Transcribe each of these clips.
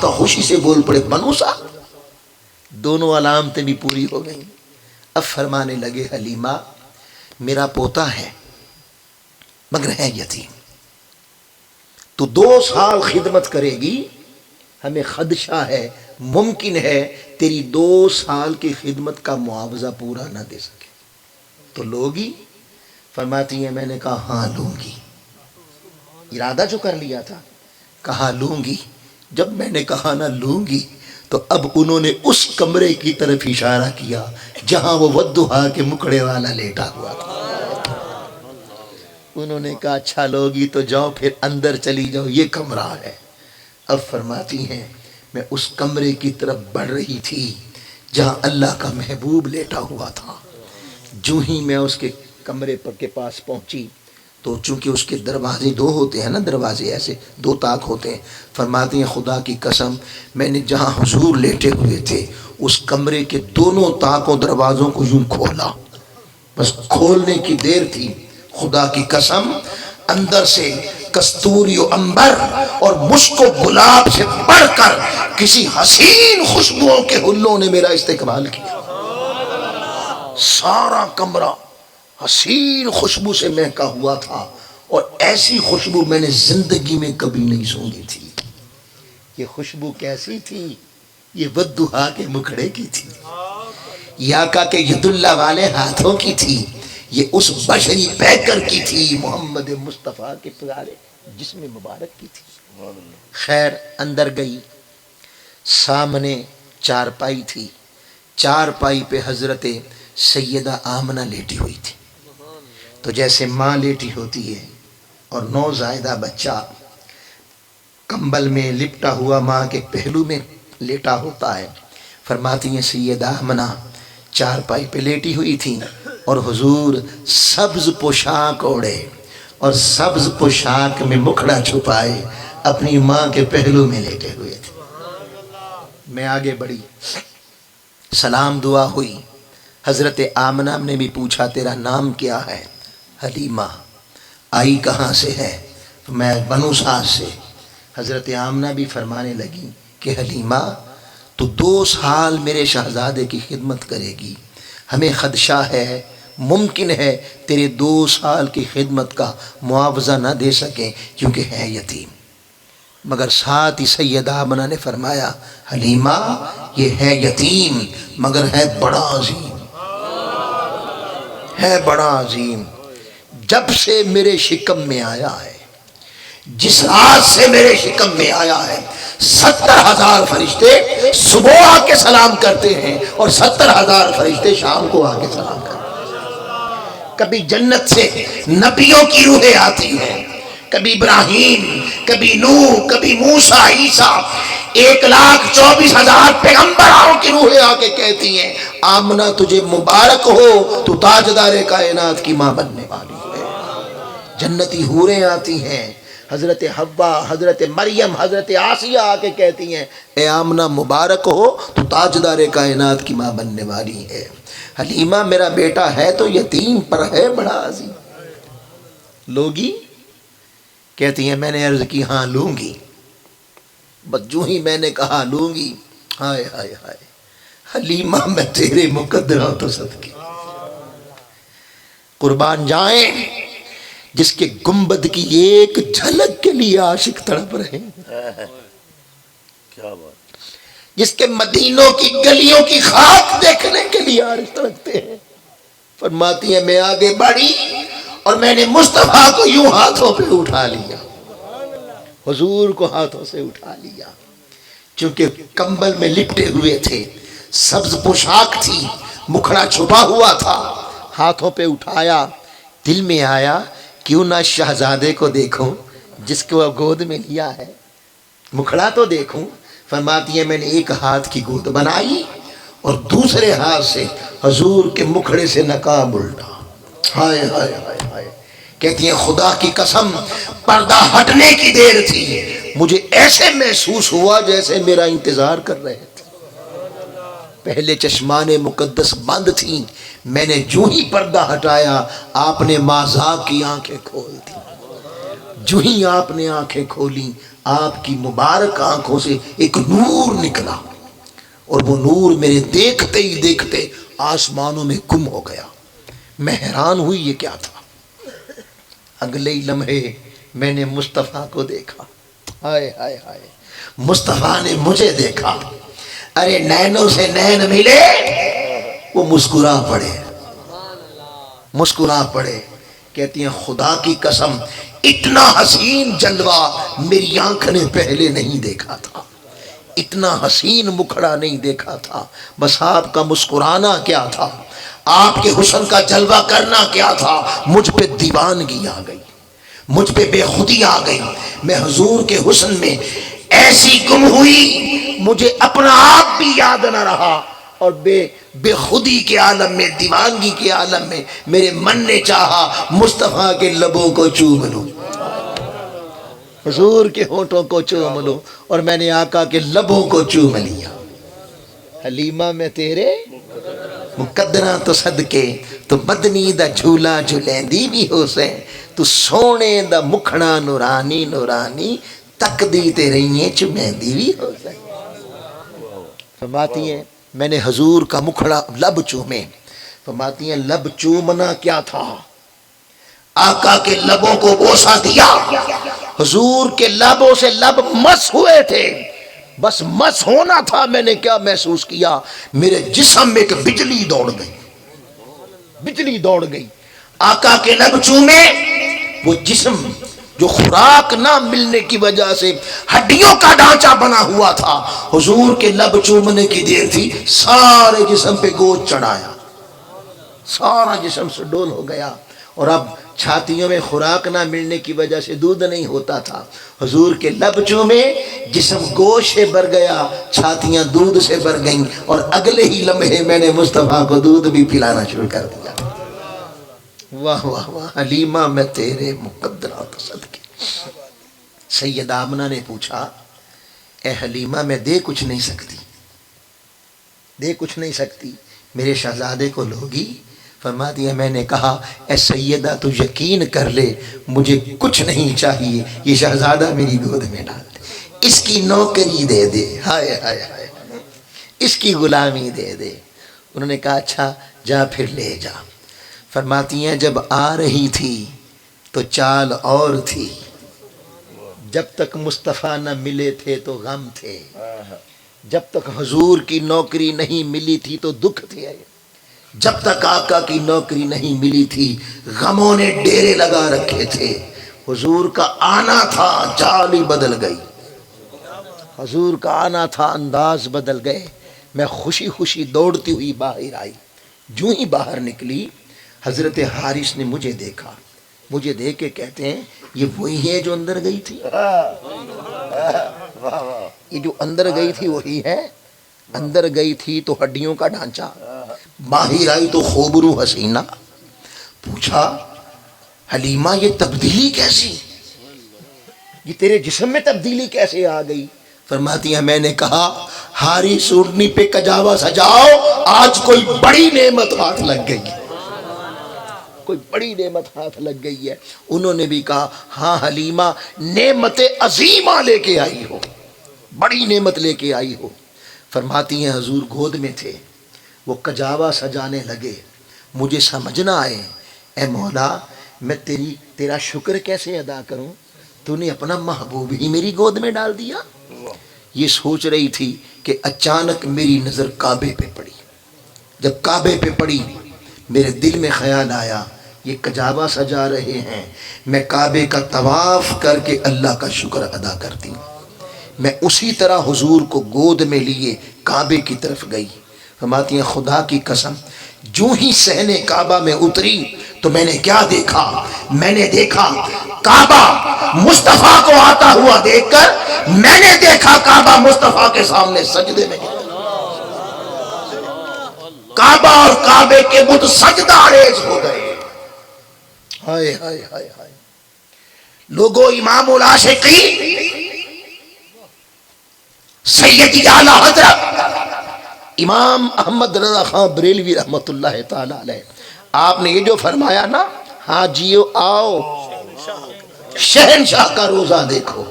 تو خوشی سے بول پڑے بنوسا، دونوں علامتیں بھی پوری ہو گئیں۔ اب فرمانے لگے حلیمہ میرا پوتا ہے مگر ہے یتیم، تو 2 سال خدمت کرے گی، ہمیں خدشہ ہے ممکن ہے تیری 2 سال کی خدمت کا معاوضہ پورا نہ دے سکے، تو لوگی؟ فرماتی ہیں میں نے کہا ہاں لوں گی، ارادہ جو کر لیا تھا کہا لوں گی۔ جب میں نے کہا نہ لوں گی تو اب انہوں نے اس کمرے کی طرف اشارہ کیا جہاں وہ ودھا کے مکڑے والا لیٹا ہوا تھا۔ انہوں نے کہا اچھا لوگی تو جاؤ پھر اندر چلی جاؤ، یہ کمرہ ہے۔ اب فرماتی ہیں میں اس کمرے کی طرف بڑھ رہی تھی جہاں اللہ کا محبوب لیٹا ہوا تھا۔ جو ہی میں اس کے کمرے پر کے پاس پہنچی تو چونکہ اس کے دروازے 2 ہوتے ہیں نا، دروازے ایسے 2 طاق ہوتے ہیں، فرماتی ہیں خدا کی قسم میں نے جہاں حضور لیٹے ہوئے تھے اس کمرے کے دونوں طاقوں دروازوں کو یوں کھولا، بس کھولنے کی دیر تھی، خدا کی قسم اندر سے کستوری و عنبر اور مشک و گلاب سے بڑھ کر کسی حسین خوشبوؤں کے ہلوں نے میرا استقبال کیا۔ سارا کمرہ حسین خوشبو سے مہکا ہوا تھا، اور ایسی خوشبو میں نے زندگی میں کبھی نہیں سونگی تھی۔ یہ خوشبو کیسی تھی؟ یہ ودھا کے مکھڑے کی تھی، یا کہ ید اللہ والے ہاتھوں کی تھی، یہ اس بشری پیکر کی تھی، محمد مصطفیٰ کے پیارے جسم مبارک کی تھی۔ خیر اندر گئی، سامنے چارپائی تھی، چارپائی پہ حضرت سیدہ آمنہ لیٹی ہوئی تھی، تو جیسے ماں لیٹی ہوتی ہے اور نوزائیدہ بچہ کمبل میں لپٹا ہوا ماں کے پہلو میں لیٹا ہوتا ہے، فرماتی ہیں سیدہ آمنہ چارپائی پہ لیٹی ہوئی تھی اور حضور سبز پوشاک اوڑے اور سبز پوشاک میں مکھڑا چھپائے اپنی ماں کے پہلو میں لیٹے ہوئے تھے۔ میں آگے بڑھی، سلام دعا ہوئی، حضرت آمنہ نے بھی پوچھا تیرا نام کیا ہے؟ حلیمہ۔ آئی کہاں سے ہے؟ میں بنو سعد سے۔ حضرت آمنہ بھی فرمانے لگی کہ حلیمہ تو 2 سال میرے شہزادے کی خدمت کرے گی، ہمیں خدشہ ہے ممکن ہے تیرے 2 سال کی خدمت کا معاوضہ نہ دے سکیں کیونکہ ہے یتیم۔ مگر ساتھ ہی سیدہ آمنہ نے فرمایا حلیمہ یہ ہے یتیم مگر ہے بڑا عظیم، ہے بڑا عظیم۔ جب سے میرے شکم میں آیا ہے، جس رات سے میرے شکم میں آیا ہے، 70,000 فرشتے صبح آ کے سلام کرتے ہیں اور 70,000 فرشتے شام کو آ کے سلام کرتے ہیں۔ کبھی جنت سے نبیوں کی روحیں آتی ہیں، کبھی ابراہیم، کبھی نوح، کبھی موسیٰ، عیسیٰ، 1,24,000 پیغمبروں کی روحیں آ کے کہتی ہیں آمنہ تجھے مبارک ہو، تو تاجدار کائنات کی ماں بننے والی ہے۔ جنتی حوریں آتی ہیں، حضرت حوا، حضرت مریم، حضرت آسیہ آ کے کہتی ہیں اے آمنہ مبارک ہو تو تاجدار کائنات کی ماں بننے والی ہے۔ حلیمہ میرا بیٹا ہے تو یتیم پر ہے بڑا عظیم۔ لوگی؟ کہتی ہیں میں نے عرض کی ہاں لوں گی، بس جو ہی میں نے کہا لوں گی، ہائے ہائے ہائے حلیمہ میں تیرے مقدروں تو صدقے قربان جائیں جس کے گنبد کی ایک جھلک کے لیے عاشق تڑپ رہے ہیں، کیا بات، جس کے مدینوں کی گلیوں کی خاک دیکھنے کے لیے عاشق تڑپتے ہیں۔ فرماتی ہیں میں آگے بڑھی اور میں نے مصطفیٰ کو یوں ہاتھوں پہ اٹھا لیا، حضور کو ہاتھوں سے اٹھا لیا، چونکہ کمبل میں لپٹے ہوئے تھے، سبز پوشاک تھی، مکھڑا چھپا ہوا تھا، ہاتھوں پہ اٹھایا۔ دل میں آیا کیوں نہ شہزادے کو دیکھوں جس کو گود میں لیا ہے، مکھڑا تو دیکھوں۔ فرماتی ہے میں نے ایک ہاتھ کی گود بنائی اور دوسرے ہاتھ سے حضور کے مکھڑے سے نقاب الٹا، ہائے ہائے ہائے ہائے۔ کہتی ہیں خدا کی قسم پردہ ہٹنے کی دیر تھی، مجھے ایسے محسوس ہوا جیسے میرا انتظار کر رہے تھے۔ پہلے چشمان مقدس بند تھیں، میں نے جو ہی پردہ ہٹایا آپ نے مازاق کی آنکھیں کھول دی، جو ہی آپ نے آنکھیں کھولی آپ کی مبارک آنکھوں سے ایک نور نکلا اور وہ نور میرے دیکھتے ہی دیکھتے آسمانوں میں گم ہو گیا. میں حیران ہوئی یہ کیا تھا. اگلے ہی لمحے میں نے مصطفیٰ کو دیکھا. ہائے ہائے ہائے, مصطفیٰ نے مجھے دیکھا. ارے نینوں سے نین ملے, وہ مسکرا پڑے, مسکرا پڑے. کہتی ہیں خدا کی قسم اتنا حسین جلوہ میری آنکھ نے پہلے نہیں دیکھا تھا, اتنا حسین مکھڑا نہیں دیکھا تھا. بس آپ کا مسکرانا کیا تھا, آپ کے حسن کا جلوہ کرنا کیا تھا. مجھ پہ دیوانگی آ گئی, مجھ پہ بے خودی آ گئی. میں حضور کے حسن میں ایسی گم ہوئی, مجھے اپنا آپ بھی یاد نہ رہا, اور بے خودی کے عالم میں, دیوانگی کے عالم میں میرے من نے چاہا مصطفیٰ کے لبوں کو چوم لوں, حضور کے ہونٹوں کو چوم لوں, اور میں نے آقا کے لبوں کو چوم لیا. حلیمہ میں تیرے مقدراں تو صدقے, تو مدنی دا جھولا جھلیندی بھی ہو سے, تو سونے دا مکھڑا نورانی نورانی, تک دی تے رہییں چمیندی بھی ہو سے. فرماتی ہیں میں نے حضور کا مکھڑا لب چومے. فرماتی ہیں لب چومنا کیا تھا, آقا کے لبوں کو بوسہ دیا. حضور کے لبوں سے لب مس ہوئے تھے, بس مس ہونا تھا. میں نے کیا محسوس کیا, میرے جسم میں ایک بجلی دوڑ گئی, بجلی دوڑ گئی. آقا کے لب چومے, وہ جسم جو خوراک نہ ملنے کی وجہ سے ہڈیوں کا ڈھانچہ بنا ہوا تھا, حضور کے لب چومنے کی دیر تھی, سارے جسم پہ گوشت چڑھایا, سارا جسم سے ڈول ہو گیا. اور اب چھاتیوں میں خوراک نہ ملنے کی وجہ سے دودھ نہیں ہوتا تھا. حضور کے لب چومے, جسم گوشت سے بھر گیا, چھاتیاں دودھ سے بھر گئیں, اور اگلے ہی لمحے میں نے مصطفیٰ کو دودھ بھی پلانا شروع کر دیا. واہ واہ واہ, حلیمہ میں تیرے مقدرات صدقے. سیدہ آمنہ نے پوچھا اے حلیمہ میں دے کچھ نہیں سکتی, دے کچھ نہیں سکتی, میرے شہزادے کو لوگی؟ فرماتی ہے میں نے کہا اے سیدہ تو یقین کر لے, مجھے کچھ نہیں چاہیے, یہ شہزادہ میری گود میں ڈال دے, اس کی نوکری دے دے, ہائے ہائے ہائے, اس کی غلامی دے دے. انہوں نے کہا اچھا جا پھر لے جا. فرماتی ہیں جب آ رہی تھی تو چال اور تھی, جب تک مصطفیٰ نہ ملے تھے تو غم تھے, جب تک حضور کی نوکری نہیں ملی تھی تو دکھ تھے, جب تک آقا کی نوکری نہیں ملی تھی غموں نے ڈیرے لگا رکھے تھے. حضور کا آنا تھا چال ہی بدل گئی, حضور کا آنا تھا انداز بدل گئے. میں خوشی خوشی دوڑتی ہوئی باہر آئی. جو ہی باہر نکلی حضرت حارث نے مجھے دیکھا, مجھے دیکھ کے کہتے ہیں یہ وہی ہے جو اندر گئی تھی, یہ جو اندر گئی تھی وہی ہے. اندر گئی تھی تو ہڈیوں کا ڈھانچہ, باہر آئی تو خوبرو حسینہ. پوچھا حلیمہ یہ تبدیلی کیسی, یہ تیرے جسم میں تبدیلی کیسے آ گئی؟ فرماتی ہیں میں نے کہا حارث اونٹنی پہ کجاوا سجاؤ, آج کوئی بڑی نعمت ہاتھ لگ گئی, کوئی بڑی نعمت ہاتھ لگ گئی ہے. انہوں نے بھی کہا ہاں حلیمہ نعمت عظیمہ لے کے آئی ہو, بڑی نعمت لے کے آئی ہو. فرماتی ہیں حضور گود میں تھے, وہ کجاوا سجانے لگے. مجھے سمجھ نہ آئے اے مولا میں تیرا شکر کیسے ادا کروں, تو نے اپنا محبوب ہی میری گود میں ڈال دیا. یہ سوچ رہی تھی کہ اچانک میری نظر کعبے پہ پڑی. جب کعبے پہ پڑی میرے دل میں خیال آیا یہ کجاوا سجا رہے ہیں, میں کعبے کا طواف کر کے اللہ کا شکر ادا کرتی ہوں. میں اسی طرح حضور کو گود میں لیے کعبے کی طرف گئی. فرماتی ہیں خدا کی قسم جو ہی صحن کعبہ میں اتری تو میں نے کیا دیکھا, میں نے دیکھا کعبہ مصطفیٰ کو آتا ہوا دیکھ کر میں نے دیکھا کعبہ مصطفیٰ کے سامنے سجدے میں, کعبہ اور کعبے کے بت سجدہ ریز ہو گئے. ہائے ہائے ہائے ہائے. لوگو امام العاشقین سیدی اعلی حضرت امام احمد رضا خان بریلوی رحمۃ اللہ تعالی علیہ, آپ نے یہ جو فرمایا نا حاجیو آؤ شہنشاہ کا روزہ دیکھو,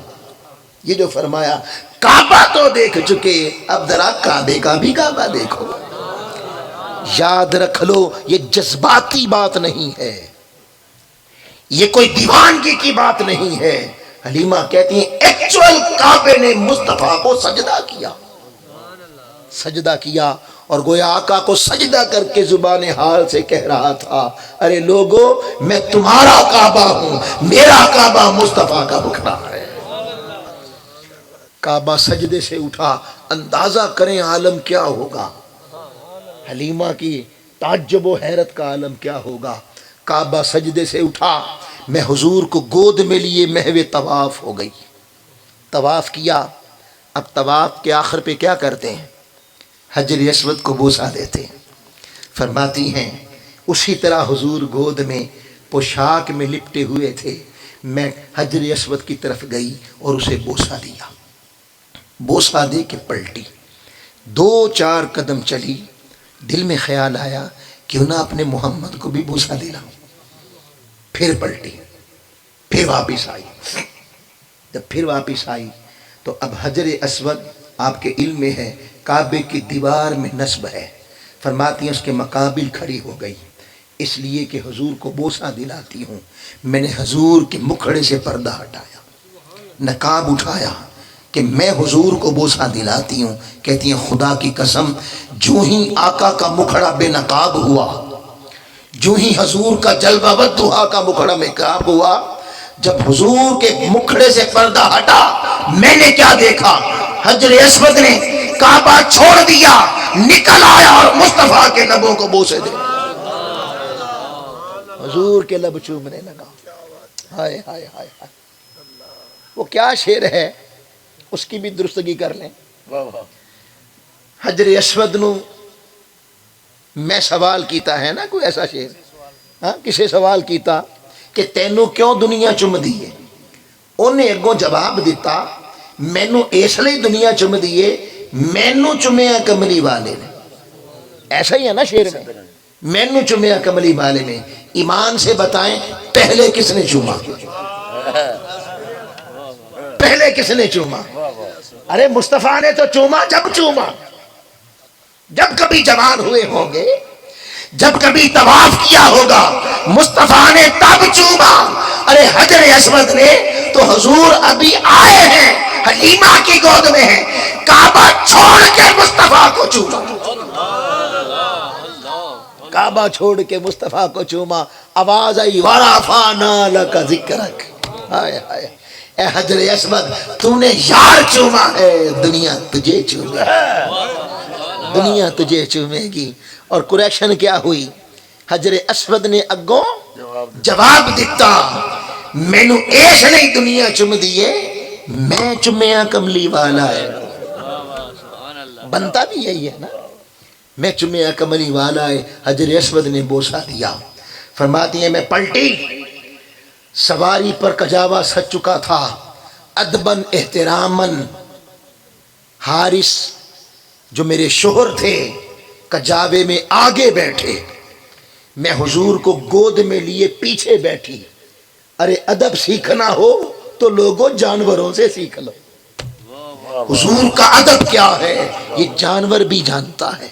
یہ جو فرمایا کعبہ تو دیکھ چکے اب ذرا کعبے کا بھی کعبہ دیکھو. یاد رکھ لو یہ جذباتی بات نہیں ہے، یہ کوئی دیوانگی کی بات نہیں ہے. حلیمہ کہتی ہیں ایکچوئل کعبے نے مصطفیٰ کو سجدہ کیا، سجدہ کیا، اور گویا آقا کو سجدہ کر کے زبان حال سے کہہ رہا تھا ارے لوگو میں تمہارا کعبہ ہوں، میرا کعبہ مصطفیٰ کا بکھرا ہے. کعبہ سجدے سے اٹھا، اندازہ کریں عالم کیا ہوگا، حلیمہ کی تعجب و حیرت کا عالم کیا ہوگا. کعبہ سجدے سے اٹھا، میں حضور کو گود میں لیے محو طواف ہو گئی. طواف کیا. اب طواف کے آخر پہ کیا کرتے ہیں؟ حجر اسود کو بوسہ دیتے ہیں. فرماتی ہیں اسی طرح حضور گود میں پوشاک میں لپٹے ہوئے تھے، میں حجر اسود کی طرف گئی اور اسے بوسہ دیا. بوسہ دے کے پلٹی، 2-4 قدم چلی، دل میں خیال آیا کیوں نہ اپنے محمد کو بھی بوسہ دینا. پھر پلٹی، پھر واپس آئی. جب پھر واپس آئی تو اب حجر اسود آپ کے علم میں ہے کعبے کی دیوار میں نصب ہے. فرماتی ہیں اس کے مقابل کھڑی ہو گئی اس لیے کہ حضور کو بوسہ دلاتی ہوں. میں نے حضور کے مکھڑے سے پردہ ہٹایا، نقاب اٹھایا کہ میں حضور کو بوسہ دلاتی ہوں. کہتی ہیں خدا کی قسم جو ہی آقا کا مکھڑا بے نقاب ہوا، جو ہی حضور کا جلوہ والدہا کا مکھڑا بے نقاب ہوا، جب حضور کے مکھڑے سے پردہ ہٹا میں نے کیا دیکھا؟ حجر اسود نے کعبہ چھوڑ دیا، نکل آیا اور مصطفیٰ کے لبوں کو بوسے دے، حضور کے لب چومنے لگا. ہائے ہائے ہائے ہائے، وہ کیا شعر ہے اس کی بھی درستگی کر لیں. حجر اسود نو میں سوال کیتا ہے نا، کوئی ایسا شعر ہاں کسے سوال کیتا کہ تینوں کیوں دنیا چم دیے؟ انہیں اگوں جواب دیتا مینوں اس لیے دنیا چم دیے مینوں چمیا کملی والے نے. ایسا ہی ہے نا شعر میں، مینوں چمیا کملی والے نے. ایمان سے بتائیں پہلے کس نے چوما؟ پہلے کس نے چوما؟ ارے مصطفیٰ نے تو چوما جب کبھی جوان ہوئے ہوں گے، جب کبھی طواف کیا ہوگا مصطفیٰ نے تب چوما. ارے حجر اسود نے تو حضور ابھی آئے ہیں، حلیمہ کی گود میں ہیں، کعبہ چھوڑ کے مصطفیٰ کو چوما، کعبہ چھوڑ کے مصطفیٰ کو چوما. آواز آئی وَرَفَعْنَا لَكَ ذِكْرَكَ. ہائے ہائے اے حجر اسود تو نے یار چوما ہے، دنیا تجھے چومے، دنیا تجھے چومے گی. اور کریکشن کیا ہوئی؟ حجر اسود نے اگوں جواب دیتا مینوں ایس نہیں دنیا چم دیے، میں چمیا کملی والا ہے. بنتا بھی یہی ہے نا، میں چمیا کملی والا ہے. حجر اسود نے بوسہ دیا. فرماتی ہیں میں پلٹی، سواری پر کجاوا سج چکا تھا، ادبن احترامن. حارث جو میرے شوہر تھے کجاوے میں آگے بیٹھے، میں حضور کو گود میں لیے پیچھے بیٹھی. ارے ادب سیکھنا ہو تو لوگوں جانوروں سے سیکھ لو. حضور کا ادب کیا ہے یہ جانور بھی جانتا ہے،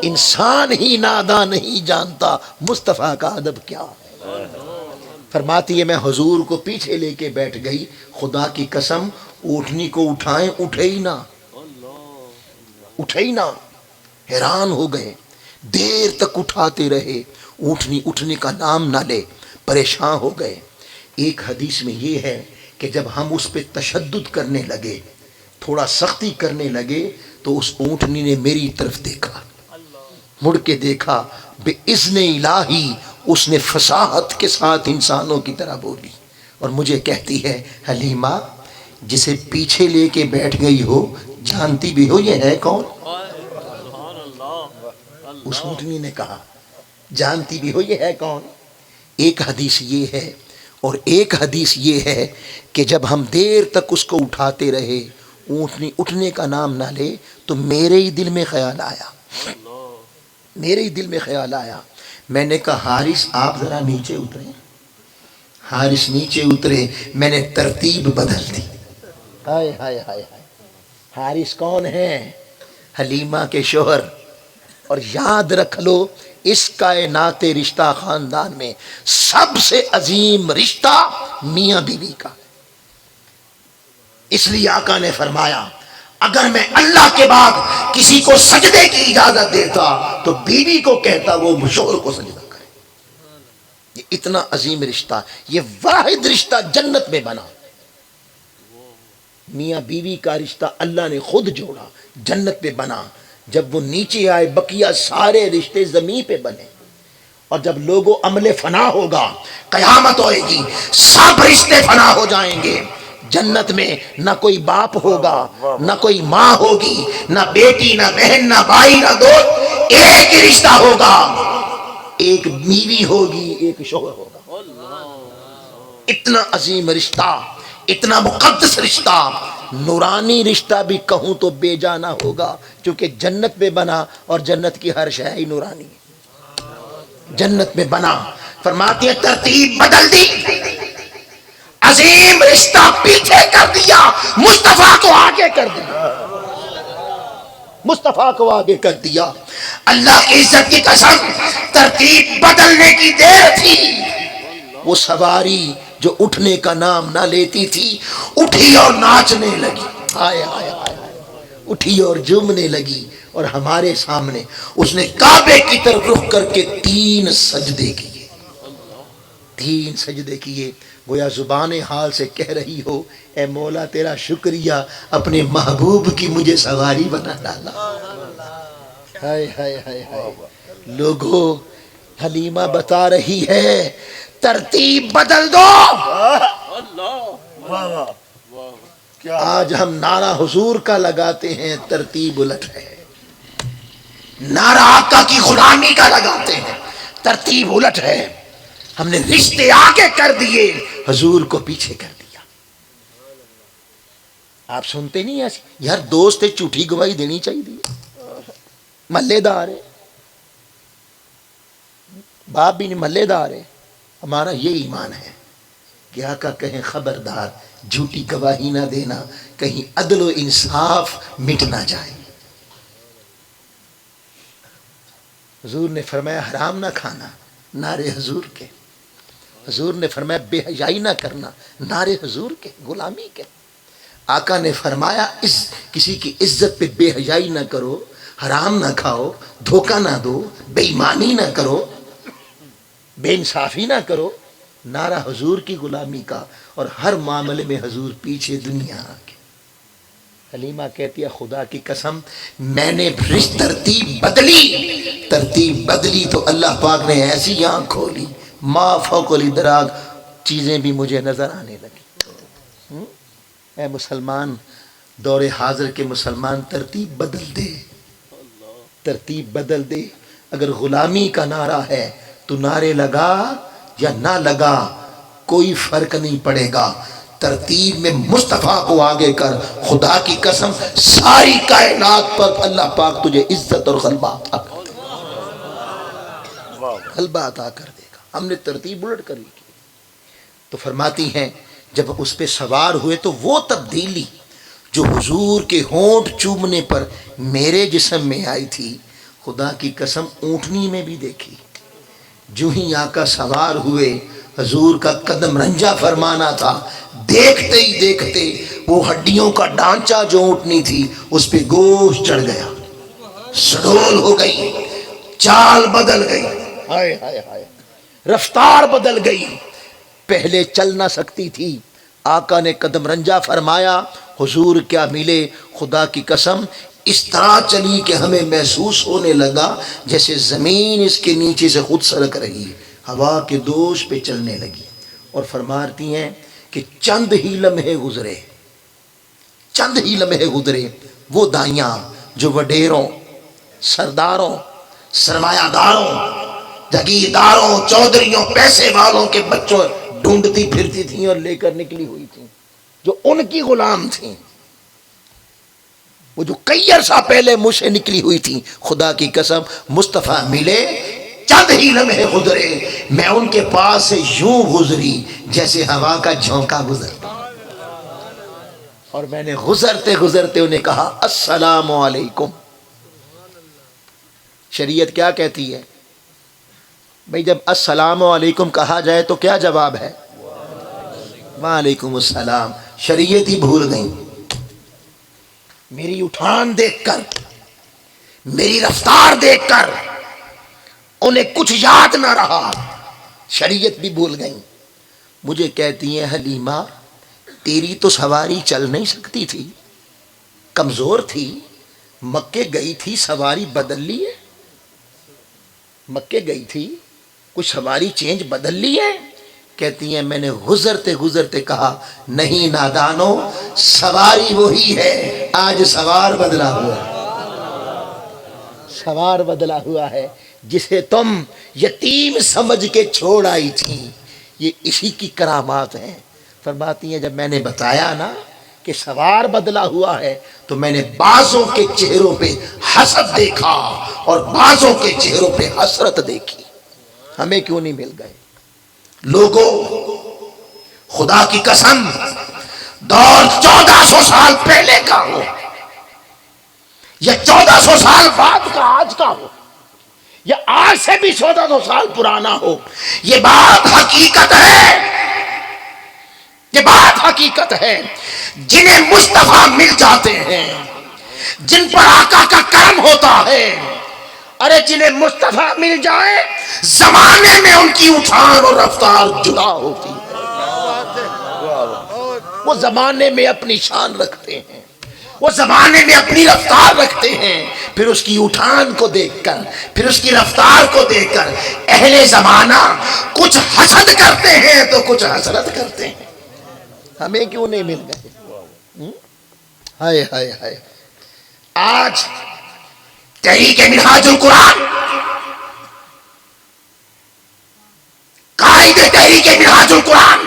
انسان ہی نادان نہیں جانتا مصطفیٰ کا ادب کیا ہے. فرماتی ہے میں حضور کو پیچھے لے کے بیٹھ گئی. خدا کی قسم اونٹنی کو اٹھائیں اٹھے ہی نہ، اٹھے ہی نہ. حیران ہو گئے، دیر تک اٹھاتے رہے، اونٹنی اٹھنے کا نام نہ لے. پریشان ہو گئے. ایک حدیث میں یہ ہے کہ جب ہم اس پہ تشدد کرنے لگے، تھوڑا سختی کرنے لگے، تو اس اونٹنی نے میری طرف دیکھا، مڑ کے دیکھا، بے اذن الہی اس نے فصاحت کے ساتھ انسانوں کی طرح بولی اور مجھے کہتی ہے حلیمہ جسے پیچھے لے کے بیٹھ گئی ہو جانتی بھی ہو یہ ہے کون؟ اس اونٹنی نے کہا جانتی بھی ہو یہ ہے کون؟ ایک حدیث یہ ہے اور ایک حدیث یہ ہے کہ جب ہم دیر تک اس کو اٹھاتے رہے، اونٹنی اٹھنے کا نام نہ لے، تو میرے ہی دل میں خیال آیا، میرے ہی دل میں خیال آیا. میں نے کہا حارث آپ ذرا نیچے اتریں. حارث نیچے اترے، میں نے ترتیب بدل دی. ہائے ہائے ہائے ہائے، حارث کون ہیں؟ حلیمہ کے شوہر۔ اور یاد رکھ لو اس کائنات رشتہ خاندان میں سب سے عظیم رشتہ میاں بیوی کا۔ اس لیے آقا نے فرمایا اگر میں اللہ کے بعد کسی کو سجدے کی اجازت دیتا تو بیوی کو کہتا وہ شوہر کو سجدہ کرے۔ یہ اتنا عظیم رشتہ، یہ واحد رشتہ جنت میں بنا۔ میاں بیوی کا رشتہ اللہ نے خود جوڑا، جنت میں بنا۔ جب وہ نیچے آئے بقیہ سارے رشتے زمین پہ بنے، اور جب لوگوں عمل فنا ہوگا، قیامت ہوئے گی، سب رشتے فنا ہو جائیں گے۔ جنت میں نہ کوئی باپ ہوگا، نہ کوئی ماں ہوگی، نہ بیٹی، نہ بہن، نہ بھائی، نہ دوست، ایک ہی رشتہ ہوگا، ایک بیوی ہوگی، ایک شوہر ہوگا۔ اتنا عظیم رشتہ، اتنا مقدس رشتہ، نورانی رشتہ بھی کہوں تو بے جانا ہوگا، چونکہ جنت میں بنا، اور جنت کی ہر شے ہی نورانی ہے۔ جنت میں بنا، فرماتی ہے ترتیب بدل دی، عظیم رشتہ پیچھے کر دیا، مصطفیٰ کو آگے کر دیا، مصطفیٰ کو آگے کر دیا۔ اللہ کی عزت کی قسم، ترتیب بدلنے کی دیر تھی۔ وہ سواری جو اٹھنے کا نام نہ لیتی تھی اٹھی اور ناچنے لگی، ہائے ہائے ہائے، اٹھی اور جھومنے لگی، اور ہمارے سامنے اس نے کعبے کی طرف رخ کر کے 3 سجدے کیے، 3 سجدے کیے، گویا زبان حال سے کہہ رہی ہو اے مولا تیرا شکریہ اپنے محبوب کی مجھے سواری بنا ڈالا۔ ہائے ہائے ہائے ہائے، لوگوں حلیمہ بتا رہی ہے ترتیب بدل دو۔ آج ہم نعرہ حضور کا لگاتے ہیں، ترتیب الٹ ہے۔ نعرہ آقا کی غلامی کا لگاتے ہیں، ترتیب الٹ ہے۔ ہم نے رشتے آگے کر دیے، حضور کو پیچھے کر دیا۔ آپ سنتے نہیں ایسے؟ یار دوست ہے، جھوٹی گواہی دینی چاہیے، محلے دار ہے، باپ بھی نہیں، محلے دار ہے۔ ہمارا یہ ایمان ہے کہ آقا کہیں خبردار جھوٹی گواہی نہ دینا، کہیں عدل و انصاف مٹ نہ جائے۔ حضور نے فرمایا حرام نہ کھانا، نعرے حضور کے۔ حضور نے فرمایا بے حیائی نہ کرنا، نعرے حضور کے، غلامی کے۔ آقا نے فرمایا کسی کی عزت پہ بے حیائی نہ کرو، حرام نہ کھاؤ، دھوکہ نہ دو، بے ایمانی نہ کرو، بے انصافی نہ کرو، نعرہ حضور کی غلامی کا، اور ہر معاملے میں حضور پیچھے، دنیا آگے۔ حلیمہ کہتی ہے خدا کی قسم میں نے ترتیب بدلی تو اللہ پاک نے ایسی آنکھ کھولی، ما فوق الادراک، چیزیں بھی مجھے نظر آنے لگی۔ اے مسلمان، دور حاضر کے مسلمان، ترتیب بدل دے، ترتیب بدل دے۔ اگر غلامی کا نعرہ ہے تو نعرے لگا یا نہ لگا کوئی فرق نہیں پڑے گا، ترتیب میں مصطفیٰ کو آگے کر، خدا کی قسم ساری کائنات پر اللہ پاک تجھے عزت اور غلبہ عطا کر دے گا، غلبہ عطا کر دے گا۔ ہم نے ترتیب الٹ کر لی۔ تو فرماتی ہیں جب اس پہ سوار ہوئے تو وہ تبدیلی جو حضور کے ہونٹ چومنے پر میرے جسم میں آئی تھی، خدا کی قسم اونٹنی میں بھی دیکھی۔ جو ہی آقا سوار ہوئے، حضور کا قدم رنجا فرمانا تھا، دیکھتے ہی دیکھتے وہ ہڈیوں کا ڈھانچہ جو اونٹنی تھی اس پہ گوشت چڑھ گیا، سڈول ہو گئی، چال بدل گئی، ہائے ہائے ہائے، رفتار بدل گئی۔ پہلے چل نہ سکتی تھی، آقا نے قدم رنجا فرمایا، حضور کیا ملے، خدا کی قسم اس طرح چلی کہ ہمیں محسوس ہونے لگا جیسے زمین اس کے نیچے سے خود سرک رہی ہے، ہوا کے دوش پہ چلنے لگی۔ اور فرماتی ہیں کہ چند ہی لمحے گزرے، وہ دائیاں جو وڈیروں، سرداروں، سرمایہ داروں، جگیرداروں، چودھریوں، پیسے والوں کے بچوں ڈھونڈتی پھرتی تھیں اور لے کر نکلی ہوئی تھیں، جو ان کی غلام تھیں، وہ جو کئی عرصہ پہلے مجھ سے نکلی ہوئی تھی، خدا کی قسم مصطفیٰ ملے، چند ہی لمحے گزرے، میں ان کے پاس سے یوں گزری جیسے ہوا کا جھونکا گزرتا، اور میں نے گزرتے گزرتے انہیں کہا السلام علیکم. شریعت کیا کہتی ہے بھئی؟ جب السلام علیکم کہا جائے تو کیا جواب ہے؟ وعلیکم السلام. شریعت ہی بھول گئی. میری اٹھان دیکھ کر، میری رفتار دیکھ کر انہیں کچھ یاد نہ رہا، شریعت بھی بھول گئی. مجھے کہتی ہیں حلیمہ تیری تو سواری چل نہیں سکتی تھی، کمزور تھی، مکے گئی تھی سواری بدل لی ہے؟ مکے گئی تھی کچھ سواری چینج بدل لی ہے؟ کہتی ہیں میں نے گزرتے گزرتے کہا نہیں نادانو، سواری وہی ہے، آج سوار بدلا ہوا ہے. سوار بدلا ہوا ہے جسے تم یتیم سمجھ کے چھوڑ آئی تھی. یہ اسی کی کرامات ہیں. فرماتی ہیں جب میں نے بتایا نا کہ سوار بدلا ہوا ہے تو میں نے بعضوں کے چہروں پہ حسد دیکھا اور بعضوں کے چہروں پہ حسرت دیکھی. ہمیں کیوں نہیں مل گئے؟ لوگوں خدا کی قسم دور 1400 سال پہلے کا ہو یا 1400 سال بعد کا آج کا ہو یا آج سے بھی 1400 سال پرانا ہو، یہ بات حقیقت ہے. یہ بات حقیقت ہے. جنہیں مصطفیٰ مل جاتے ہیں، جن پر آقا کا کرم ہوتا ہے، ارے جنہیں مصطفیٰ مل جائے زمانے میں ان کی اٹھان اور رفتار جدا ہوتی ہے. وہ زمانے میں اپنی شان رکھتے ہیں، وہ زمانے میں اپنی رفتار رکھتے ہیں. پھر اس کی اٹھان کو دیکھ کر، پھر اس کی رفتار کو دیکھ کر اہل زمانہ کچھ حسد کرتے ہیں تو کچھ حسرت کرتے ہیں. ہمیں کیوں نہیں مل گئے؟ ہائے ہائے ہائے. آج تحریک منہاج القرآن، قائد تحریک منہاج القرآن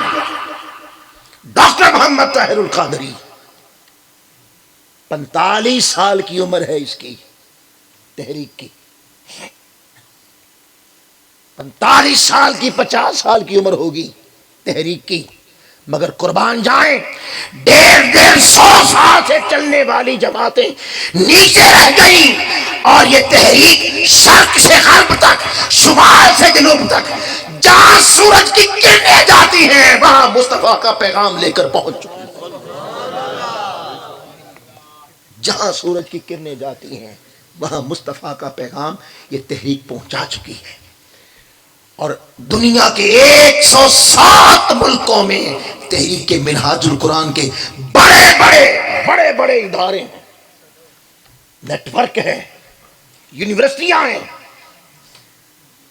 ڈاکٹر محمد طاہر القادری، 45 سال کی عمر ہے اس کی تحریک کی. 45 سال کی، 50 سال کی عمر ہوگی تحریک کی، مگر قربان جائیں 150 سال سے چلنے والی جماعتیں نیچے رہ گئیں اور یہ تحریک شرق سے غرب تک، شمال سے جنوب تک، جہاں سورج کی کرنیں جاتی ہیں وہاں مصطفیٰ کا پیغام لے کر پہنچ چکی. جہاں سورج کی کرنیں جاتی ہیں وہاں مصطفیٰ کا پیغام یہ تحریک پہنچا چکی ہے. اور دنیا کے 107 ملکوں میں تحریک کے منہاج القرآن کے بڑے بڑے ادارے ہیں، نیٹ ورک ہے، یونیورسٹیاں ہیں.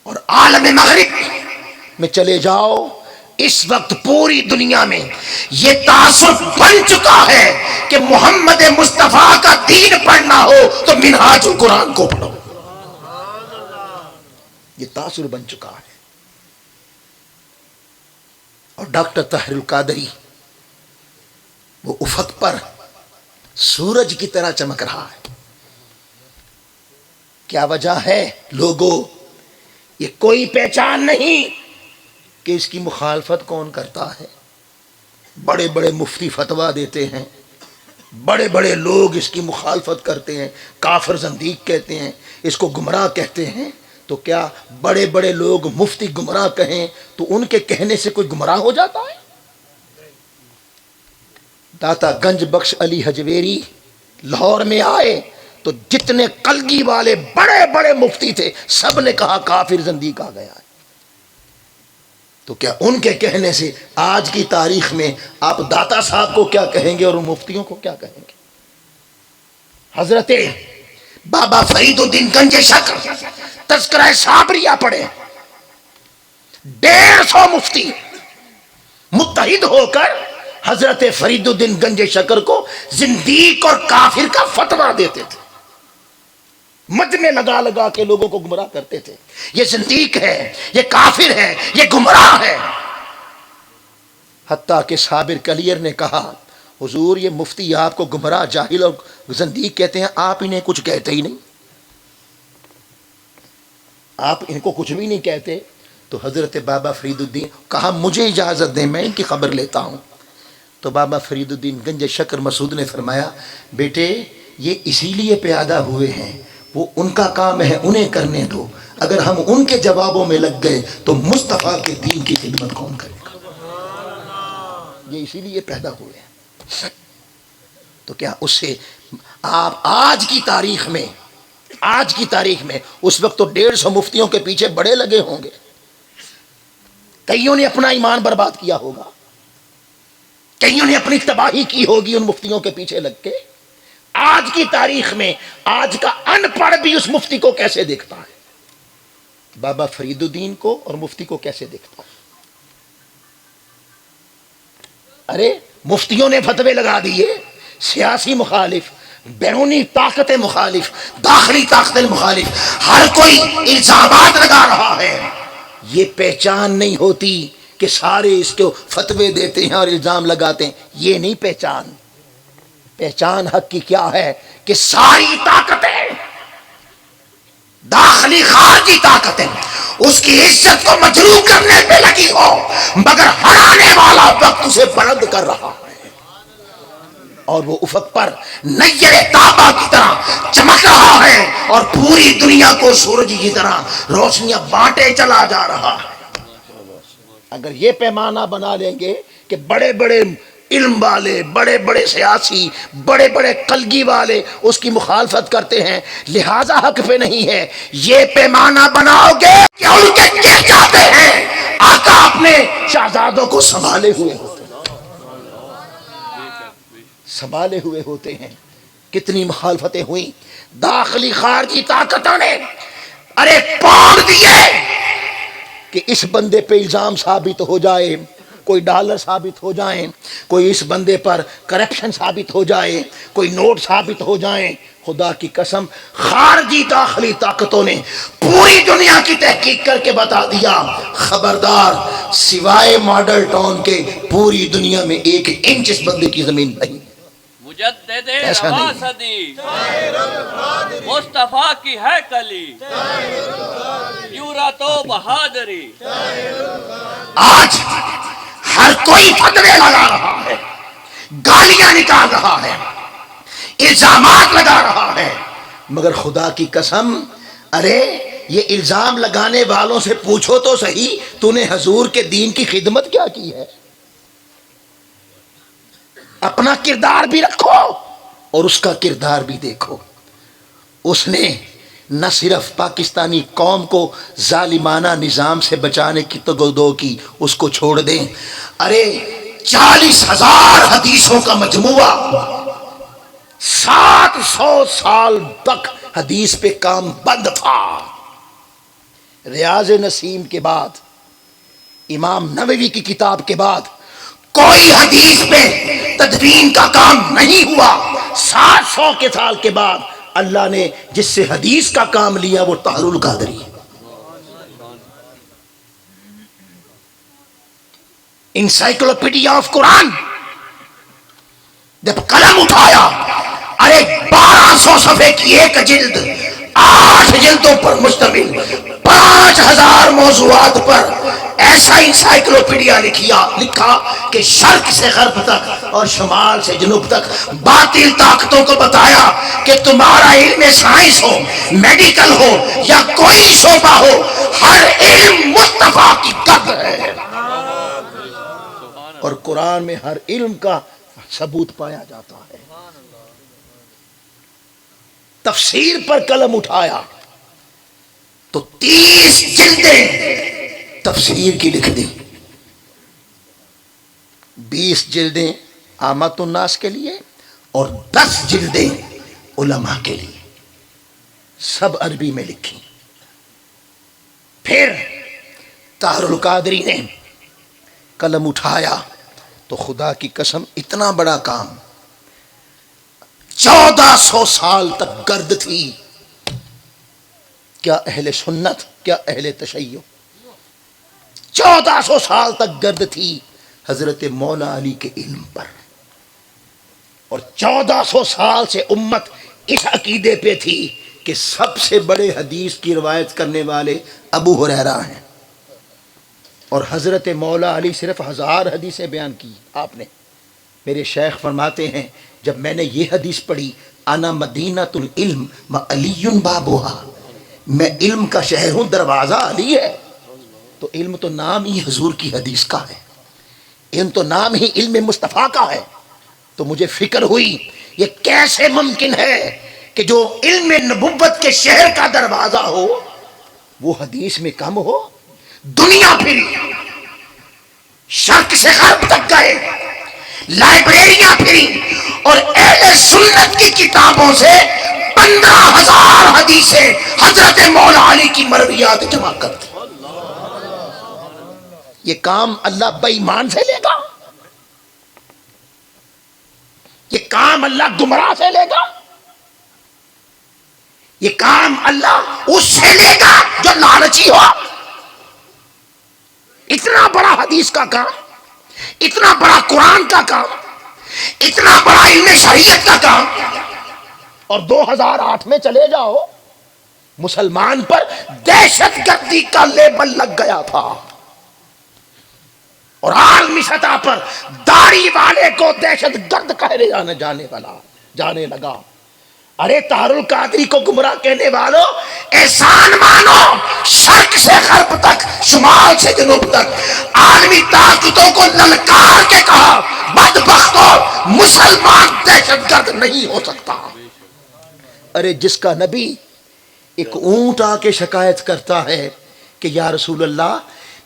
اور عالم مغرب میں چلے جاؤ، اس وقت پوری دنیا میں یہ تاثر بن چکا ہے کہ محمد مصطفیٰ کا دین پڑھنا ہو تو منہاج القرآن کو پڑھو. یہ تاثر بن چکا ہے. اور ڈاکٹر طاہر القادری وہ افق پر سورج کی طرح چمک رہا ہے. کیا وجہ ہے لوگوں؟ یہ کوئی پہچان نہیں کہ اس کی مخالفت کون کرتا ہے. بڑے بڑے مفتی فتویٰ دیتے ہیں، بڑے بڑے لوگ اس کی مخالفت کرتے ہیں، کافر زندیق کہتے ہیں، اس کو گمراہ کہتے ہیں. تو کیا بڑے بڑے لوگ مفتی گمراہ کہیں تو ان کے کہنے سے کوئی گمراہ ہو جاتا ہے؟ داتا گنج بخش علی حجویری لاہور میں آئے تو جتنے قلگی والے بڑے بڑے مفتی تھے سب نے کہا کافر زندیق آ گیا ہے. تو کیا ان کے کہنے سے آج کی تاریخ میں آپ داتا صاحب کو کیا کہیں گے اور ان مفتیوں کو کیا کہیں گے؟ حضرت بابا فرید الدین گنج شکر تذکرہ صابریہ پڑھے، 150 مفتی متحد ہو کر حضرت فرید الدین گنج شکر کو زندیق اور کافر کا فتویٰ دیتے تھے. مجمع لگا لگا کے لوگوں کو گمراہ کرتے تھے، یہ زندیق ہے، یہ کافر ہے، یہ گمراہ ہے. حتیٰ کہ صابر کلیر نے کہا حضور یہ مفتی آپ کو گمراہ، جاہل اور زندیق کہتے ہیں، آپ انہیں کچھ کہتے ہی نہیں، آپ ان کو کچھ بھی نہیں کہتے. تو حضرت بابا فرید الدین کہا مجھے اجازت دیں میں ان کی خبر لیتا ہوں. تو بابا فرید الدین گنج شکر مسعود نے فرمایا بیٹے یہ اسی لیے پیدا ہوئے ہیں، وہ ان کا کام ہے انہیں کرنے دو، اگر ہم ان کے جوابوں میں لگ گئے تو مصطفیٰ کے دین کی خدمت کون کرے گا؟ یہ اسی لیے پیدا ہوئے ہیں۔ تو کیا اس سے آپ آج کی تاریخ میں اس وقت تو 150 مفتیوں کے پیچھے بڑے لگے ہوں گے، کئیوں نے اپنا ایمان برباد کیا ہوگا، کئیوں نے اپنی تباہی کی ہوگی ان مفتیوں کے پیچھے لگ کے۔ آج کی تاریخ میں آج کا ان پڑھ بھی اس مفتی کو کیسے دیکھتا ہے، بابا فرید الدین کو اور مفتی کو کیسے دیکھتا ہے؟ ارے مفتیوں نے فتوے لگا دیے، سیاسی مخالف، بیرونی طاقت مخالف، داخلی طاقت مخالف، ہر کوئی الزامات لگا رہا ہے۔ یہ پہچان نہیں ہوتی کہ سارے اس کو فتوے دیتے ہیں اور الزام لگاتے ہیں، یہ نہیں پہچان۔ پہچان حق کی کیا ہے کہ ساری طاقتیں، داخلی خارجی طاقتیں اس کی عزت کو مجروح کرنے پہ لگی ہو، مگر ہرانے والا وقت اسے بلند کر رہا ہے، اور وہ افق پر نیر تابہ کی طرح چمک رہا ہے اور پوری دنیا کو سورج کی طرح روشنیاں بانٹے چلا جا رہا ہے۔ اگر یہ پیمانہ بنا لیں گے کہ بڑے بڑے علم والے، بڑے بڑے سیاسی، بڑے بڑے قلگی والے اس کی مخالفت کرتے ہیں لہذا حق پہ نہیں ہے، یہ پیمانہ بناؤ گے کہ ان کے کیا چاہتے ہیں؟ آقا اپنے شہزادوں کو سنبھالے ہوئے ہوتے ہیں۔ کتنی مخالفتیں ہوئیں، داخلی خارجی طاقتوں نے ارے پاؤں دیے کہ اس بندے پہ الزام ثابت ہو جائے، کوئی ڈالر ثابت ہو جائیں، کوئی اس بندے پر کرپشن ثابت ہو جائے، کوئی نوٹ ثابت ہو جائیں۔ خدا کی قسم خارجی داخلی طاقتوں نے پوری دنیا کی تحقیق کر کے بتا دیا، خبردار سوائے ماڈل ٹاؤن کے پوری دنیا میں 1 انچ اس بندے کی زمین نہیں۔ مجدد رواں صدی مصطفیٰ کی ہے کلی، جرأت و بہادری۔ آج ہر کوئی فتوے لگا رہا ہے، گالیاں نکال رہا ہے، الزامات لگا رہا ہے، مگر خدا کی قسم ارے یہ الزام لگانے والوں سے پوچھو تو صحیح تو نے حضور کے دین کی خدمت کیا کی ہے؟ اپنا کردار بھی رکھو اور اس کا کردار بھی دیکھو۔ اس نے نہ صرف پاکستانی قوم کو ظالمانہ نظام سے بچانے کی تگودو کی، اس کو چھوڑ دیں، ارے 40,000 حدیثوں کا مجموعہ، 700 سال تک حدیث پہ کام بند تھا۔ ریاض نسیم کے بعد، امام نووی کی کتاب کے بعد کوئی حدیث پہ تدوین کا کام نہیں ہوا۔ 700 کے سال کے بعد اللہ نے جس سے حدیث کا کام لیا وہ طاہر القادری ہے۔ انسائکلوپیڈیا آف قرآن جب قلم اٹھایا، ارے 1200 صفحے کی ایک جلد، 8 جلدوں پر مشتمل، 5000 موضوعات پر ایسا انسائکلوپیڈیا لکھا کہ شرق سے غرب تک اور شمال سے جنوب تک باطل طاقتوں کو بتایا کہ تمہارا علم سائنس ہو، میڈیکل ہو یا کوئی شعبہ ہو، ہر علم مصطفیٰ کی قدر ہے، اور قرآن میں ہر علم کا ثبوت پایا جاتا ہے۔ تفسیر پر قلم اٹھایا تو 30 جلدیں تفسیر کی لکھ دی، 20 جلدیں عامت الناس کے لیے اور 10 جلدیں علماء کے لیے، سب عربی میں لکھی۔ پھر طاہر القادری نے قلم اٹھایا تو خدا کی قسم اتنا بڑا کام، 1400 سال تک گرد تھی، کیا اہل سنت کیا اہل تشیع، 1400 سال تک گرد تھی حضرت مولا علی کے علم پر، اور 1400 سال سے امت اس عقیدے پہ تھی کہ سب سے بڑے حدیث کی روایت کرنے والے ابو ہریرہ ہیں، اور حضرت مولا علی صرف 1000 حدیثیں بیان کی آپ نے، میرے شیخ فرماتے ہیں جب میں نے یہ حدیث پڑھی انا مدینۃ العلم و علی بابھا، میں علم کا شہر ہوں، دروازہ علی ہے، تو علم تو نام ہی حضور کی حدیث کا ہے، علم تو نام ہی علم مصطفیٰ کا ہے، تو مجھے فکر ہوئی یہ کیسے ممکن ہے کہ جو علم نبوت کے شہر کا دروازہ ہو وہ حدیث میں کم ہو۔ دنیا پھری، شرق سے غرب تک گئے، لائبریریاں پھری اور اہل سنت کی کتابوں سے 15,000 حدیثیں حضرت مولا علی کی مرویات جمع کر دی۔ یہ کام اللہ بے ایمان سے لے گا؟ یہ کام اللہ گمراہ سے لے گا؟ یہ کام اللہ اس سے لے گا جو لالچی ہو؟ اتنا بڑا حدیث کا کام، اتنا بڑا قرآن کا کام، اتنا بڑا علم شریعت کا کام، اور 2008 میں چلے جاؤ مسلمان پر دہشت گردی کا لیبل لگ گیا تھا، اور عالمی سطح پر داڑھی والے کو دہشت گرد کہے جانے لگا۔ ارے طاہر القادری کو گمراہ کہنے والوں، احسان مانو، شرق سے غرب تک، شمال سے جنوب تک عالمی طاقتوں کو للکار کے کہا بدبختو، مسلمان دہشت گرد نہیں ہو سکتا۔ ارے جس کا نبی ایک اونٹ آ کے شکایت کرتا ہے کہ یا رسول اللہ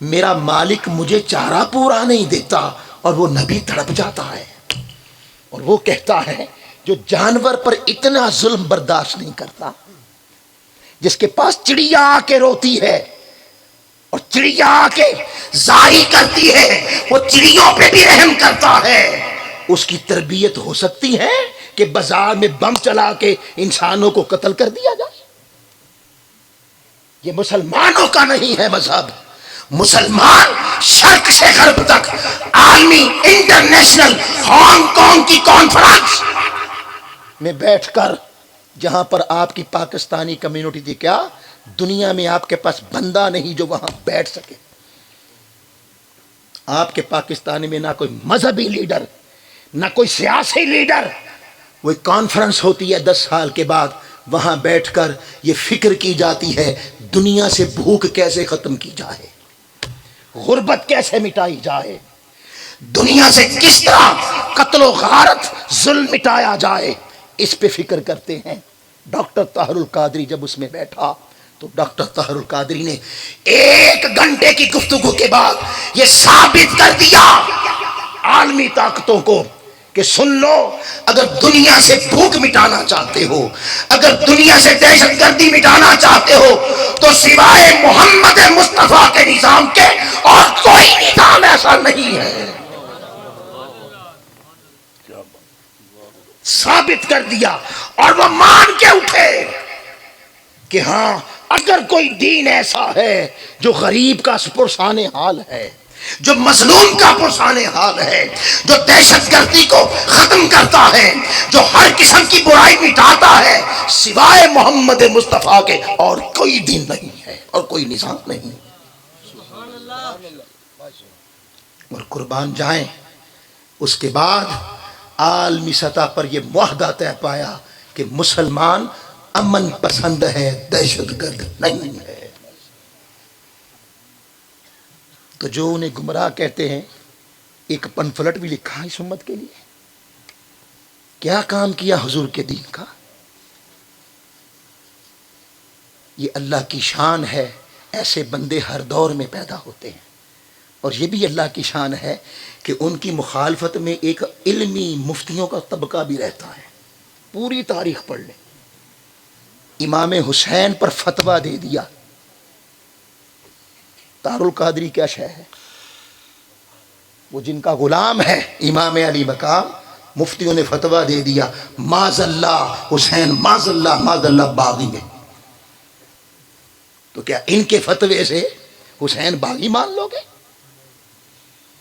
میرا مالک مجھے چارہ پورا نہیں دیتا، اور وہ نبی تڑپ جاتا ہے، اور وہ کہتا ہے جو جانور پر اتنا ظلم برداشت نہیں کرتا، جس کے پاس چڑیا آ کے روتی ہے اور چڑیا آ کے زاری کرتی ہے، وہ چڑیوں پہ بھی رحم کرتا ہے، اس کی تربیت ہو سکتی ہے کہ بازار میں بم چلا کے انسانوں کو قتل کر دیا جائے؟ یہ مسلمانوں کا نہیں ہے مذہب۔ مسلمان شرق سے غرب تک عالمی انٹرنیشنل ہانگ کانگ کی کانفرنس میں بیٹھ کر، جہاں پر آپ کی پاکستانی کمیونٹی تھی، کیا دنیا میں آپ کے پاس بندہ نہیں جو وہاں بیٹھ سکے؟ آپ کے پاکستانی میں نہ کوئی مذہبی لیڈر، نہ کوئی سیاسی لیڈر۔ وہ ایک کانفرنس ہوتی ہے 10 سال کے بعد، وہاں بیٹھ کر یہ فکر کی جاتی ہے دنیا سے بھوک کیسے ختم کی جائے، غربت کیسے مٹائی جائے، دنیا سے کس طرح قتل و غارت ظلم مٹایا جائے، اس پہ فکر کرتے ہیں۔ ڈاکٹر طاہر القادری جب اس میں بیٹھا تو ڈاکٹر طاہر القادری نے 1 گھنٹے کی گفتگو کے بعد یہ ثابت کر دیا عالمی طاقتوں کو کہ سن لو، اگر دنیا سے بھوک مٹانا چاہتے ہو، اگر دنیا سے دہشت گردی مٹانا چاہتے ہو، تو سوائے محمد مصطفیٰ کے نظام کے اور کوئی نظام ایسا نہیں ہے۔ ثابت کر دیا، اور وہ مان کے اٹھے کہ ہاں اگر کوئی دین ایسا ہے جو غریب کا پرسان حال ہے، جو مظلوم کا پرسان حال ہے، جو دہشت گردی کو ختم کرتا ہے، جو ہر قسم کی برائی مٹاتا ہے، سوائے محمد مصطفیٰ کے اور کوئی دین نہیں ہے اور کوئی نظام نہیں۔ اور قربان جائیں، اس کے بعد عالمی سطح پر یہ معاہدہ طے پایا کہ مسلمان امن پسند ہے، دہشت گرد نہیں ہے۔ تو جو انہیں گمراہ کہتے ہیں، ایک پنفلٹ بھی لکھا ہے اس امت کے لیے، کیا کام کیا حضور کے دین کا۔ یہ اللہ کی شان ہے، ایسے بندے ہر دور میں پیدا ہوتے ہیں، اور یہ بھی اللہ کی شان ہے کہ ان کی مخالفت میں ایک علمی مفتیوں کا طبقہ بھی رہتا ہے۔ پوری تاریخ پڑھ لیں، امام حسین پر فتویٰ دے دیا، طاہر القادری کیا شے ہے، وہ جن کا غلام ہے امام علی مقام، مفتیوں نے فتویٰ دے دیا معاذ اللہ حسین، معاذ اللہ باغی میں، تو کیا ان کے فتوے سے حسین باغی مان لو گے؟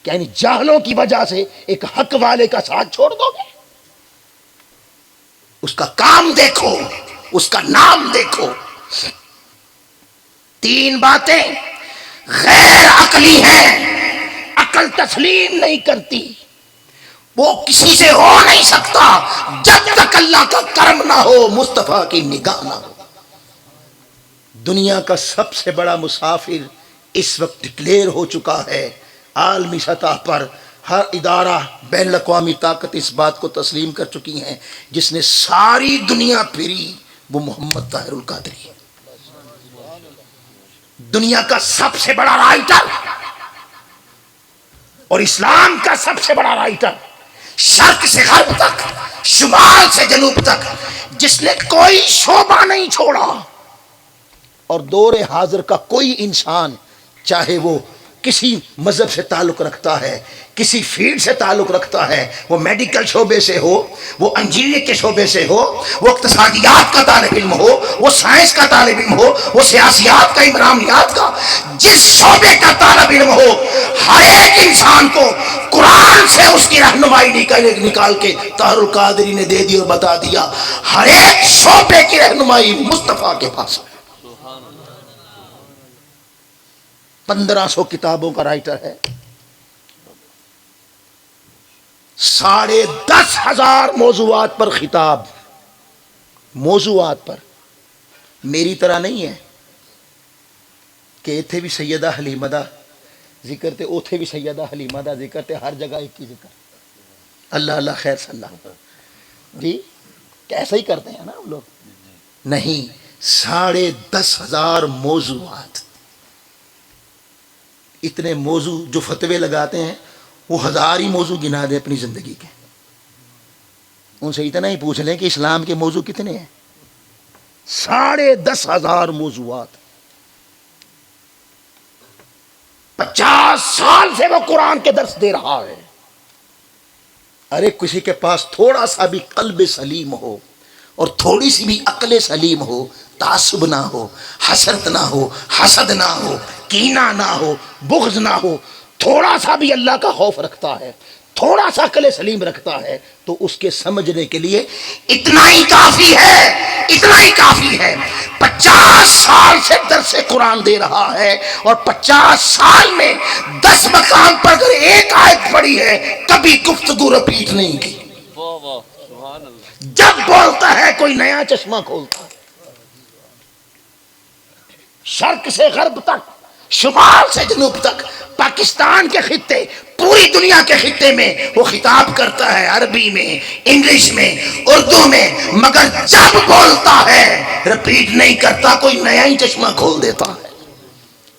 کیا یعنی جاہلوں کی وجہ سے ایک حق والے کا ساتھ چھوڑ دو گے؟ اس کا کام دیکھو، اس کا نام دیکھو۔ 3 باتیں غیر عقلی ہیں، عقل تسلیم نہیں کرتی۔ وہ کسی سے ہو نہیں سکتا جب تک اللہ کا کرم نہ ہو، مصطفیٰ کی نگاہ نہ ہو۔ دنیا کا سب سے بڑا مسافر اس وقت ڈکلیئر ہو چکا ہے عالمی سطح پر، ہر ادارہ بین الاقوامی طاقت اس بات کو تسلیم کر چکی ہیں، جس نے ساری دنیا پھری وہ محمد طاہر القادری ہے۔ دنیا کا سب سے بڑا رائٹر اور اسلام کا سب سے بڑا رائٹر، شرق سے غرب تک، شمال سے جنوب تک، جس نے کوئی شعبہ نہیں چھوڑا، اور دور حاضر کا کوئی انسان چاہے وہ کسی مذہب سے تعلق رکھتا ہے، کسی فیلڈ سے تعلق رکھتا ہے، وہ میڈیکل شعبے سے ہو، وہ انجینئرنگ کے شعبے سے ہو، وہ اقتصادیات کا طالب علم ہو، وہ سائنس کا طالب علم ہو، وہ سیاسیات کا، امرانیات کا، جس شعبے کا طالب علم ہو، ہر ایک انسان کو قرآن سے اس کی رہنمائی نکال کے طاہر القادری نے دے دی اور بتا دیا، ہر ایک شعبے کی رہنمائی مصطفیٰ کے پاس ہے۔ 1500 کتابوں کا رائٹر ہے، 10,500 موضوعات پر خطاب، موضوعات پر، میری طرح نہیں ہے کہ اتھے بھی سیدہ حلیمہ دا ذکر تے اوتھے بھی سیدہ حلیمہ دا ذکر تے ہر جگہ ایک ہی ذکر، اللہ اللہ خیر صلی اللہ جی، کیسا ہی کرتے ہیں نا ہم لوگ، نہیں، 10,500 موضوعات، اتنے موضوع جو فتوے لگاتے ہیں وہ 1000 ہی موضوع گنا دیں اپنی زندگی کے، ان سے اتنا ہی پوچھ لیں کہ اسلام کے موضوع کتنے ہیں، 10,500 موضوعات، 50 سال سے وہ قرآن کے درس دے رہا ہے۔ ارے کسی کے پاس تھوڑا سا بھی قلب سلیم ہو اور تھوڑی سی بھی عقل سلیم ہو، تعصب نہ ہو، حسرت نہ ہو، حسد نہ ہو، کینہ نہ ہو، بغض نہ ہو، تھوڑا سا بھی اللہ کا خوف رکھتا ہے، تھوڑا سا عقل سلیم رکھتا ہے، تو اس کے سمجھنے کے لیے اتنا ہی کافی ہے، اتنا ہی کافی ہے۔ 50 سال سے درس قرآن دے رہا ہے اور 50 سال میں 10 مقام پر اگر ایک آیت پڑھی ہے کبھی گفتگو رپیٹ نہیں کی، واہ واہ سبحان اللہ۔ جب بولتا ہے کوئی نیا چشمہ کھولتا ہے، شرق سے غرب تک، شمال سے جنوب تک، پاکستان کے خطے، پوری دنیا کے خطے میں وہ خطاب کرتا ہے، عربی میں، انگلش میں، اردو میں، مگر جب بولتا ہے رپیٹ نہیں کرتا، کوئی نیا ہی چشمہ کھول دیتا ہے۔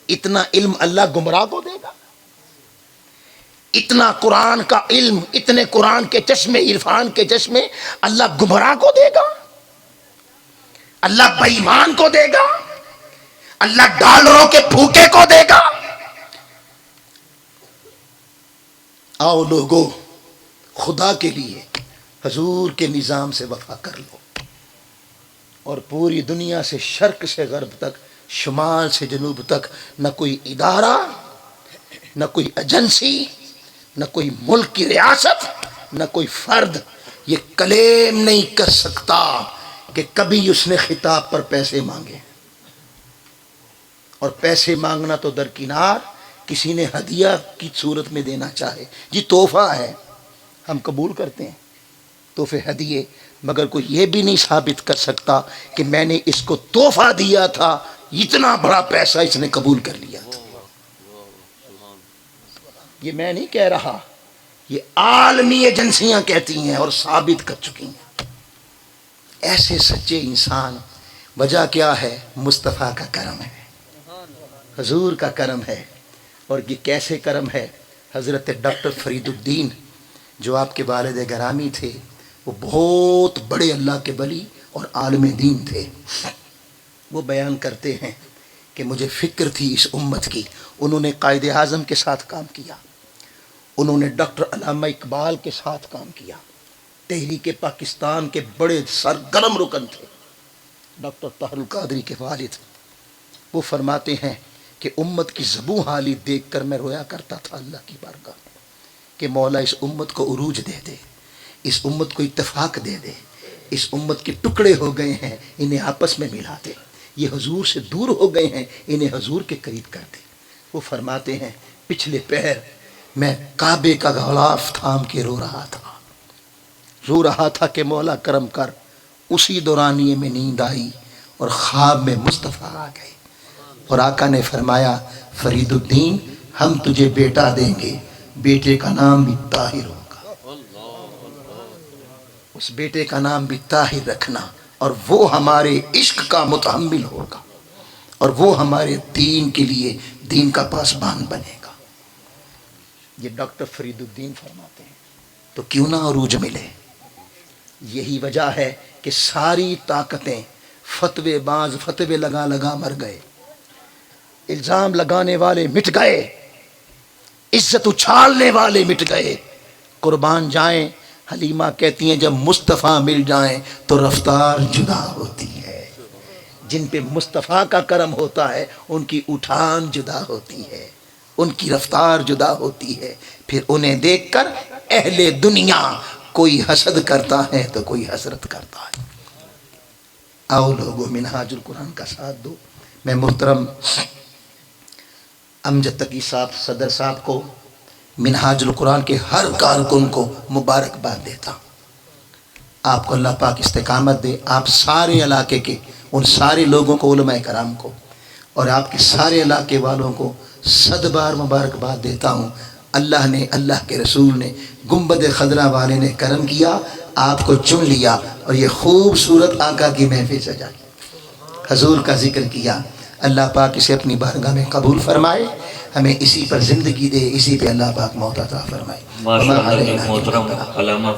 اتنا علم اللہ گمراہ کو دے گا؟ اتنا قرآن کا علم، اتنے قرآن کے چشمے، عرفان کے چشمے اللہ گمراہ کو دے گا؟ اللہ بے ایمان کو دے گا؟ اللہ ڈالروں کے بھوکے کو دے گا؟ آؤ لوگو، خدا کے لیے حضور کے نظام سے وفا کر لو، اور پوری دنیا سے شرق سے غرب تک، شمال سے جنوب تک، نہ کوئی ادارہ، نہ کوئی ایجنسی، نہ کوئی ملک کی ریاست، نہ کوئی فرد یہ کلیم نہیں کر سکتا کہ کبھی اس نے خطاب پر پیسے مانگے، اور پیسے مانگنا تو درکنار، کسی نے ہدیہ کی صورت میں دینا چاہے، جی تحفہ ہے ہم قبول کرتے ہیں، تحفے ہدیے، مگر کوئی یہ بھی نہیں ثابت کر سکتا کہ میں نے اس کو تحفہ دیا تھا، اتنا بڑا پیسہ اس نے قبول کر لیا تھا۔ یہ میں نہیں کہہ رہا، یہ عالمی ایجنسیاں کہتی ہیں اور ثابت کر چکی ہیں۔ ایسے سچے انسان، وجہ کیا ہے؟ مصطفیٰ کا کرم ہے، حضور کا کرم ہے۔ اور یہ کیسے کرم ہے؟ حضرت ڈاکٹر فرید الدین جو آپ کے والد گرامی تھے، وہ بہت بڑے اللہ کے ولی اور عالم دین تھے، وہ بیان کرتے ہیں کہ مجھے فکر تھی اس امت کی۔ انہوں نے قائد اعظم کے ساتھ کام کیا، انہوں نے ڈاکٹر علامہ اقبال کے ساتھ کام کیا، تحریک پاکستان کے بڑے سرگرم رکن تھے ڈاکٹر طاہر القادری کے والد۔ وہ فرماتے ہیں کہ امت کی زبوں حالی دیکھ کر میں رویا کرتا تھا اللہ کی بارگاہ میں کہ مولا اس امت کو عروج دے دے، اس امت کو اتفاق دے دے، اس امت کے ٹکڑے ہو گئے ہیں انہیں آپس میں ملا دے، یہ حضور سے دور ہو گئے ہیں انہیں حضور کے قریب کر دے۔ وہ فرماتے ہیں پچھلے پیر میں کعبے کا غلاف تھام کے رو رہا تھا کہ مولا کرم کر. اسی دورانیے میں نیند آئی اور خواب میں مصطفیٰ آ گئے اور آقا نے فرمایا فرید الدین ہم تجھے بیٹا دیں گے, بیٹے کا نام بھی طاہر ہوگا, اس بیٹے کا نام بھی طاہر رکھنا, اور وہ ہمارے عشق کا متحمل ہوگا اور وہ ہمارے دین کے لیے دین کا پاسبان بنے گا. یہ ڈاکٹر فرید الدین فرماتے ہیں. تو کیوں نہ عروج ملے. یہی وجہ ہے کہ ساری طاقتیں فتوے باز فتوے لگا مر گئے, الزام لگانے والے مٹ گئے, عزت اچھالنے والے مٹ گئے. قربان جائیں, حلیمہ کہتی ہیں جب مصطفیٰ مل جائیں تو رفتار جدا ہوتی ہے. جن پہ مصطفیٰ کا کرم ہوتا ہے ان کی اٹھان جدا ہوتی ہے, ان کی رفتار جدا ہوتی ہے. پھر انہیں دیکھ کر اہل دنیا کوئی حسد کرتا ہے تو کوئی حسرت کرتا ہے. آؤ لوگو منہاج القرآن کا ساتھ دو. میں محترم امجد تقی صاحب صدر صاحب کو, منہاج القرآن کے ہر کارکن کو مبارکباد دیتا ہوں. آپ کو اللہ پاک استقامت دے. آپ سارے علاقے کے ان سارے لوگوں کو, علماء کرام کو اور آپ کے سارے علاقے والوں کو 100 بار مبارکباد دیتا ہوں. اللہ نے, اللہ کے رسول نے, گنبد خضرا والے نے کرم کیا, آپ کو چن لیا اور یہ خوبصورت آقا کی محفل سجائی, حضور کا ذکر کیا. اللہ پاک اسے اپنی بارگاہ میں قبول فرمائے, ہمیں اسی پر زندگی دے, اسی پہ اللہ پاک موت عطا فرمائے. ماشاء اللہ محترم علامہ